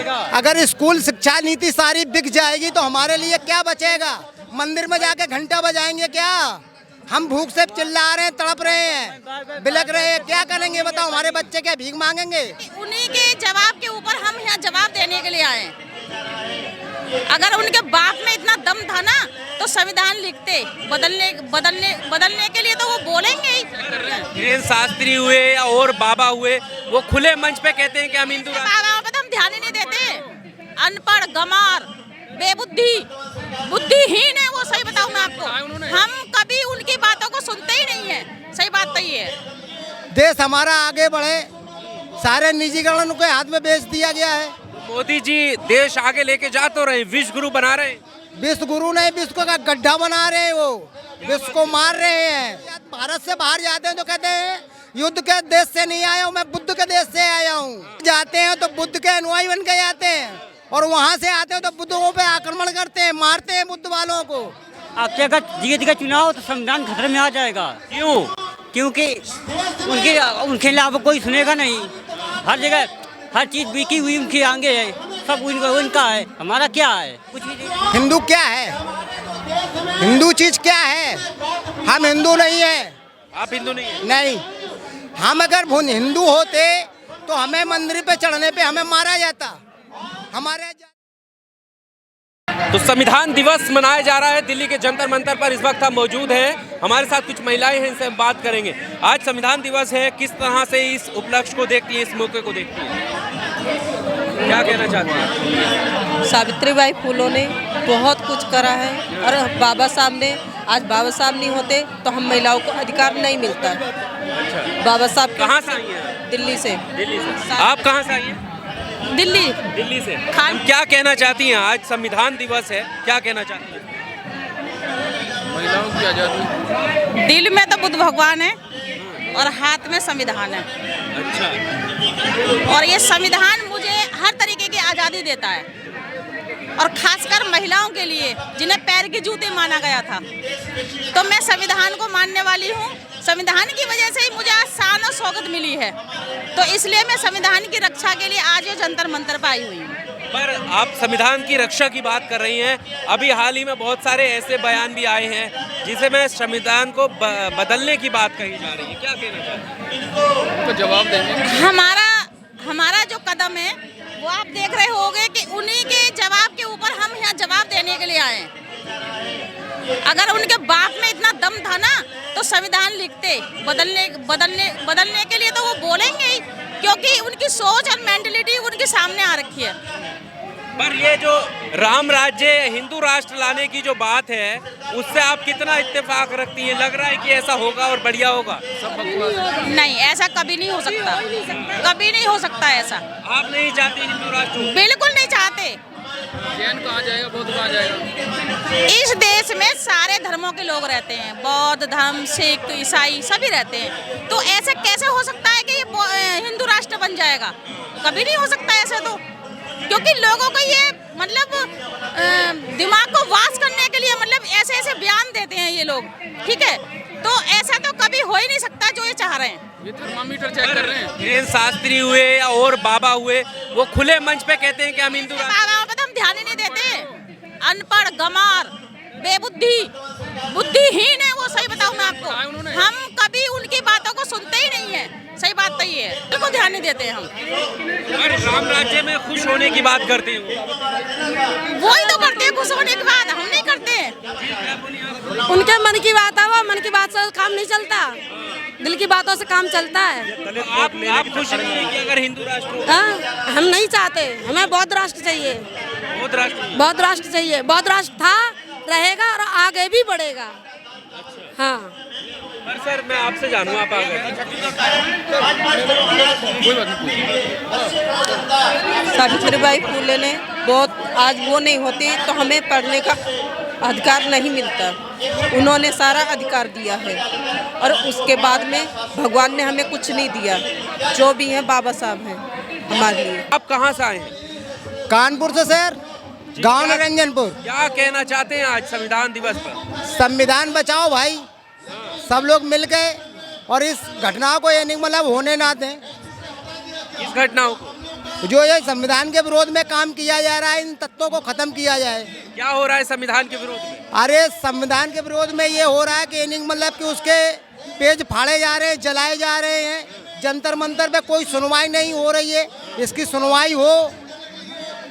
अगर स्कूल शिक्षा नीति सारी बिक जाएगी तो हमारे लिए क्या बचेगा? मंदिर में जाके घंटा बजाएंगे क्या? हम भूख से चिल्ला रहे हैं, तड़प रहे हैं, बिलक रहे हैं, क्या करेंगे बताओ? हमारे बच्चे क्या भीख मांगेंगे? उन्हीं के जवाब के ऊपर हम यहाँ जवाब देने के लिए आए हैं। अगर उनके बाप में इतना दम था ना तो संविधान लिखते, बदलने के लिए तो वो बोलेंगे ही। धीरेन्द्र शास्त्री हुए या और बाबा हुए, वो खुले मंच पे कहते हैं कि हम हिंदू बाबाओं पे तो हम ध्यान ही नहीं देते। अनपढ़, गंवार, बेबुद्धि, बुद्धिहीन है वो। सही बताऊं मैं आपको, हम कभी उनकी बातों को सुनते ही नहीं है। सही बात तो ये है। देश हमारा आगे बढ़े, सारे निजीकरण के हाथ में बेच दिया गया है। मोदी जी देश आगे लेके जा तो रहे, विश्व गुरु बना रहे। विश्व गुरु नहीं, विश्व का गड्ढा बना रहे हैं। वो विश्व को मार रहे हैं। भारत से बाहर जाते हैं तो कहते हैं युद्ध के देश से नहीं आया हूँ, मैं बुद्ध के देश से आया हूँ। जाते हैं तो बुद्ध के अनुयायी बन के जाते हैं, और वहाँ से आते हैं तो बुद्धों पे आक्रमण करते हैं, मारते हैं बुद्ध वालों को। आपके अगर जीत का चुनाव तो संविधान खतरे में आ जाएगा। क्यों? क्योंकि उनके अलावा कोई सुनेगा नहीं। हर जगह हर चीज बिकी हुई उनके आगे है, सब उनका है। हमारा क्या है? कुछ भी नहीं। हिंदू क्या है? हिंदू चीज क्या है? हम हिंदू नहीं है। आप हिंदू नहीं है? नहीं, हम अगर हिंदू होते तो हमें मंदिर पे चढ़ने पे हमें मारा जाता। हमारे तो संविधान दिवस मनाया जा रहा है दिल्ली के जंतर मंतर पर। इस वक्त हम मौजूद हैं, हमारे साथ कुछ महिलाएं हैं, इनसे हम बात करेंगे। आज संविधान दिवस है, किस तरह से इस उपलक्ष्य को देखती है, इस मौके को देखती है, क्या कहना चाहती हैं? सावित्रीबाई फुले ने बहुत कुछ करा है, और बाबा साहब ने, आज बाबा साहब नहीं होते तो हम महिलाओं को अधिकार नहीं मिलता। अच्छा, बाबा साहब कहाँ से आई हैं? दिल्ली से। दिल्ली से। आप कहाँ से आई हैं? दिल्ली से। हम क्या कहना चाहती हैं? आज संविधान दिवस है, क्या कहना चाहती हैं? महिलाओं की आज़ादी। दिल में तो बुद्ध भगवान है और हाथ में संविधान है। अच्छा। और ये संविधान मुझे हर तरीके की आज़ादी देता है, और खासकर महिलाओं के लिए जिन्हें पैर के जूते माना गया था। तो मैं संविधान को मानने वाली हूँ। संविधान की वजह से ही मुझे आज शान और शौकत मिली है, तो इसलिए मैं संविधान की रक्षा के लिए आज ये जंतर मंतर पर आई हुई हूँ। पर आप संविधान की रक्षा की बात कर रही हैं, अभी हाल ही में बहुत सारे ऐसे बयान भी आए हैं जिसमें संविधान को बदलने की बात कही जा रही है, क्या कहना चाहते हैं? तो जवाब देंगे। हमारा जो कदम है वो आप देख रहे होंगे कि उन्हीं के जवाब के ऊपर हम यहाँ जवाब देने के लिए आए हैं। अगर उनके बाप में इतना दम था ना तो संविधान लिखते, बदलने के लिए तो वो बोलेंगे ही, क्योंकि उनकी सोच और मेंटलिटी उनके सामने आ रखी है। पर ये जो राम राज्य, हिंदू राष्ट्र लाने की जो बात है, उससे आप कितना इत्तेफाक रखती हैं? लग रहा है कि ऐसा होगा और बढ़िया होगा? नहीं, ऐसा कभी नहीं हो सकता, कभी नहीं हो सकता ऐसा। आप नहीं चाहते हिंदू राष्ट्र? बिल्कुल नहीं चाहते। जैन कहाँ जाएगा, बौद्ध कहाँ जाएगा? इस देश में सारे धर्मों के लोग रहते हैं, बौद्ध धर्म, सिख, ईसाई सभी रहते हैं। तो ऐसे कैसे हो सकता है कि ये हिंदू राष्ट्र बन जाएगा? कभी नहीं हो सकता ऐसे तो, क्योंकि लोगों को ये मतलब दिमाग को वाश करने के लिए मतलब ऐसे बयान देते हैं ये लोग, ठीक है? तो ऐसा तो कभी हो ही नहीं सकता जो ये चाह रहे हैं। ये थर्मामीटर चेक कर रहे हैं। धीरेन्द्र शास्त्री हुए या और बाबा हुए, वो खुले मंच पे कहते हैं कि हम हिंदू राष्ट्र। बाबाओं पे तो हम ध्यान ही नहीं देते। अनपढ़, गंवार, बेबुद्धि, बुद्धिहीन है वो। सही बताऊं मैं आपको, हम कभी उनकी बातों को सुनते ही नहीं है। सही बात तो ये है, बिल्कुल ध्यान नहीं देते हम। और राम राज्य में खुश होने की बात करते हैं वो ही तो करते हैं खुश होने की बात, हम नहीं करते। उनके मन की बात है, वो मन की बात से काम नहीं चलता, दिल की बातों से काम चलता है। आप खुश नहीं है कि अगर हिंदू राष्ट्र हो? हाँ, हम नहीं चाहते, हमें बौद्ध राष्ट्र चाहिए। बौद्ध राष्ट्र? बौद्ध राष्ट्र चाहिए। बौद्ध राष्ट्र था, रहेगा और आगे भी बढ़ेगा। हाँ। पर सर मैं आपसे जानूँ, आप आगे सावित्रीबाई फुले ने बहुत, आज वो नहीं होती तो हमें पढ़ने का अधिकार नहीं मिलता। उन्होंने सारा अधिकार दिया है, और उसके बाद में भगवान ने हमें कुछ नहीं दिया। जो भी है बाबा साहब हैं हमारे लिए। आप कहाँ से आए हैं? कानपुर से सर, गांव निरंजनपुर। क्या कहना चाहते हैं आज संविधान दिवस पर? संविधान बचाओ भाई, सब लोग मिल गए, और इस घटना को ये नहीं मतलब होने ना दें। इस घटनाओं को जो ये संविधान के विरोध में काम किया जा रहा है, इन तत्वों को खत्म किया जाए। क्या हो रहा है संविधान के विरोध में? अरे संविधान के विरोध में ये हो रहा है कि मतलब कि उसके पेज फाड़े जा रहे हैं, जलाए जा रहे हैं, जंतर मंतर पे कोई सुनवाई नहीं हो रही है। इसकी सुनवाई हो,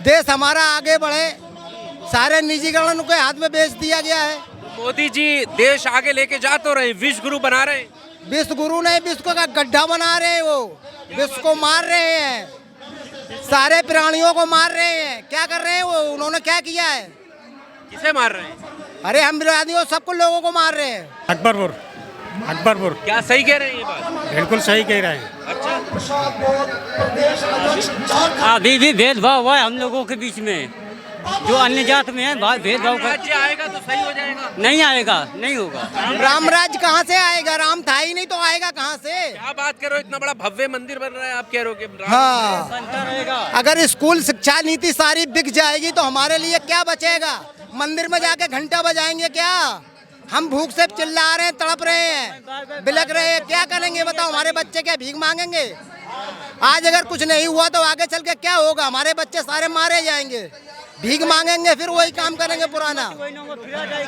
देश हमारा आगे बढ़े। सारे निजीकरण के हाथ में बेच दिया गया है। मोदी जी देश आगे लेके जा तो रहे, विश्व गुरु बना रहे हैं। विश्व गुरु नहीं, विश्व का गड्ढा बना रहे हैं। वो विश्व को मार रहे हैं, सारे प्राणियों को मार रहे हैं। क्या कर रहे हैं वो? उन्होंने क्या किया है? किसे मार रहे हैं? अरे हम विरोधियों सबको लोगों को मार रहे हैं। अकबरपुर क्या सही कह रहे हैं ये बात? बिल्कुल सही कह रहे हैं। अच्छा, अभी भी भेदभाव हुआ है हम लोगों के बीच में, जो अन्य जात में है भेदभाव का। राज्य आएगा तो सही हो जाएगा। नहीं आएगा, नहीं होगा। राम राज्य कहाँ से आएगा? राम था ही नहीं तो आएगा कहाँ से? क्या बात कर रहे हो? इतना बड़ा भव्य मंदिर बन रहा है, आप कह रहे हो कि हाँ, बनता रहेगा। अगर स्कूल शिक्षा नीति सारी बिक जाएगी तो हमारे लिए क्या बचेगा? मंदिर में जाके घंटा बजाएंगे क्या? हम भूख से चिल्ला रहे हैं, तड़प रहे हैं, बिलक रहे हैं। क्या करेंगे बताओ? हमारे बच्चे क्या भीख मांगेंगे? आज अगर कुछ नहीं हुआ तो आगे चल के क्या होगा? हमारे बच्चे सारे मारे जाएंगे, भीख मांगेंगे, फिर वही काम करेंगे पुराना।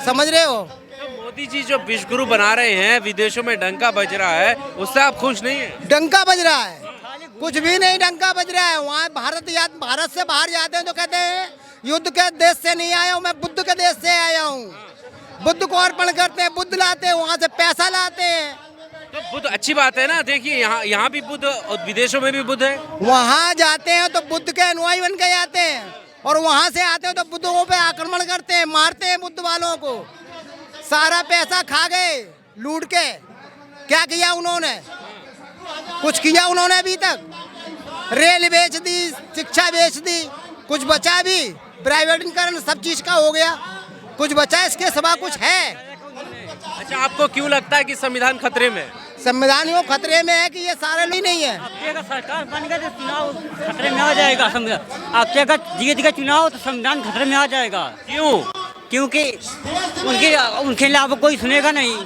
समझ रहे हो? तो मोदी जी जो विश्व गुरु बना रहे हैं, विदेशों में डंका बज रहा है, उससे आप खुश नहीं है? डंका बज रहा है? कुछ भी नहीं डंका बज रहा है। वहाँ भारत से बाहर जाते हैं तो कहते हैं युद्ध के देश से नहीं आया हूँ, मैं बुद्ध के देश से आया हूँ। बुद्ध को अर्पण करते हैं, बुद्ध लाते हैं, वहाँ से पैसा लाते हैं। तो बुद्ध अच्छी बात है ना। देखिए यहाँ भी बुद्ध और विदेशों में भी बुद्ध है। वहाँ जाते हैं तो बुद्ध के अनुयायी बन के जाते हैं, और वहाँ से आते हैं तो बुद्धों पे आक्रमण करते हैं, मारते हैं बुद्ध वालों को। सारा पैसा खा गए लूट के। क्या किया उन्होंने? कुछ किया उन्होंने अभी तक? रेल बेच दी, शिक्षा बेच दी, कुछ बचा भी? प्राइवेटीकरण सब चीज का हो गया, कुछ बचा इसके सिवा कुछ है? अच्छा, आपको क्यों लगता है कि संविधान खतरे में है? संविधान यो खतरे में है कि ये सारे भी नहीं है। अगर सरकार बन गई तो चुनाव खतरे में आ जाएगा। संविधान अब अगर जीत का चुनाव तो संविधान खतरे में आ जाएगा। क्यों? क्योंकि उनके अलावा कोई सुनेगा नहीं।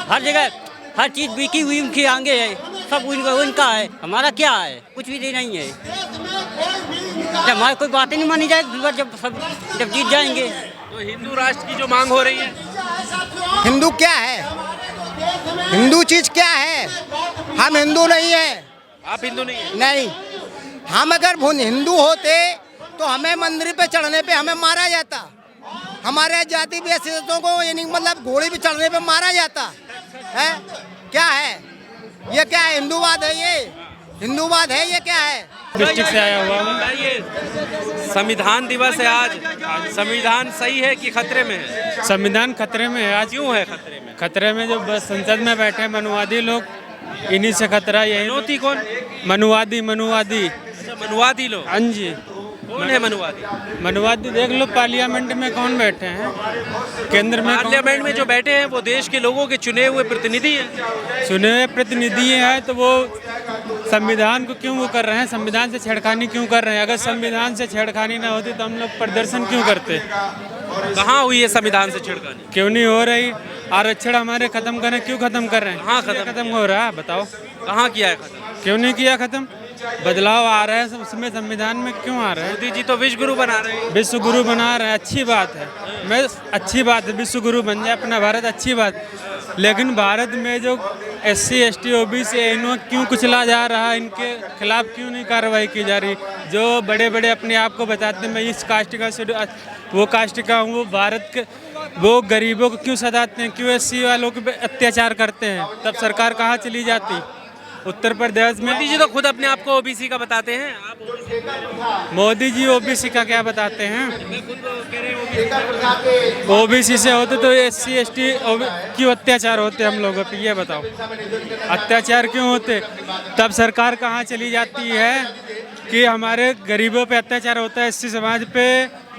हर जगह हर चीज़ बिकी हुई उनके आगे है, सब उनका है। हमारा क्या है? कुछ भी नहीं है। जब हमारी कोई बातें नहीं मानी जाए, जब जीत जाएंगे। तो हिंदू राष्ट्र की जो मांग हो रही है, हिंदू क्या है? हिंदू चीज क्या है? हम हिंदू नहीं है। आप हिंदू नहीं है? नहीं, हम अगर हिंदू होते तो हमें मंदिर पे चढ़ने पे हमें मारा जाता। हमारे जाति विशेषों को यानी मतलब घोड़े पे चढ़ने पे मारा जाता है। क्या है ये? क्या है? हिंदूवाद है ये? हिंदूवाद है ये? क्या है? डिस्ट्रिक्ट से आया हुआ हूँ। बताइए, संविधान दिवस है आज, संविधान सही है कि खतरे में है? संविधान खतरे में है आज। क्यों है खतरे में? खतरे में जो बस संसद में बैठे हैं मनुवादी लोग, इन्हीं से खतरा यही। मनोती कौन? मनुवादी अच्छा, मनुवादी लोग। हाँ जी। कौन है मनुवादी? मनुवादी देख लो पार्लियामेंट में कौन बैठे हैं, केंद्र में पार्लियामेंट में जो बैठे हैं वो देश के लोगों के चुने हुए प्रतिनिधि हैं। चुने हुए प्रतिनिधि हैं, तो वो संविधान को क्यों वो कर रहे हैं? संविधान से छेड़खानी क्यों कर रहे हैं? अगर संविधान से छेड़खानी ना होती तो हम लोग प्रदर्शन क्यों करते? कहाँ हुई है संविधान से छेड़खानी? क्यों नहीं हो रही? आरक्षण हमारे खत्म करें, क्यों खत्म कर रहे हैं? हाँ, खत्म हो रहा है, बताओ कहाँ किया है खत्म? क्यों नहीं किया खत्म? बदलाव आ रहा है उसमें, संविधान में क्यों आ रहा है? मोदी जी तो विश्व गुरु बना रहे हैं। विश्व गुरु बना रहे हैं, अच्छी बात है। मैं अच्छी बात है, विश्व गुरु बन जाए अपना भारत, अच्छी बात। लेकिन भारत में जो SC ST OBC इन्हों क्यों कुचला जा रहा है, इनके खिलाफ क्यों नहीं कार्रवाई की जा रही? जो बड़े बड़े अपने आप को बताते हैं मैं इस कास्ट का वो कास्ट का हूँ, वो भारत के वो गरीबों को क्यों सताते हैं? क्यों SC वालों के अत्याचार करते हैं? तब सरकार कहाँ चली जाती? उत्तर प्रदेश में मोदी जी तो खुद अपने आप को OBC का बताते हैं। आप मोदी जी OBC का क्या बताते हैं? OBC से होते तो SC ST क्यों अत्याचार होते हम लोगों पे? ये बताओ, अत्याचार क्यों होते? तब सरकार कहाँ चली जाती है कि हमारे गरीबों पे अत्याचार होता है, SC समाज पे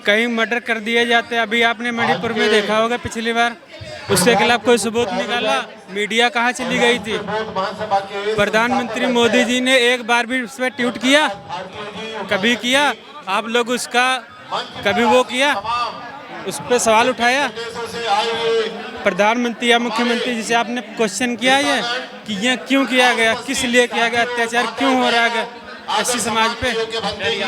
कहीं मर्डर कर दिए जाते हैं। अभी आपने मणिपुर में देखा होगा पिछली बार, उसके खिलाफ कोई सबूत निकाला? मीडिया कहाँ चली गई थी? प्रधानमंत्री मोदी जी ने एक बार भी उस पर ट्वीट किया? कभी किया? आप लोग उसका कभी वो किया? उस पर सवाल उठाया? प्रधानमंत्री या मुख्यमंत्री जी से आपने क्वेश्चन किया ये कि ये क्यों किया गया, किस लिए किया गया, अत्याचार क्यों हो रहा है? एससी समाज पे।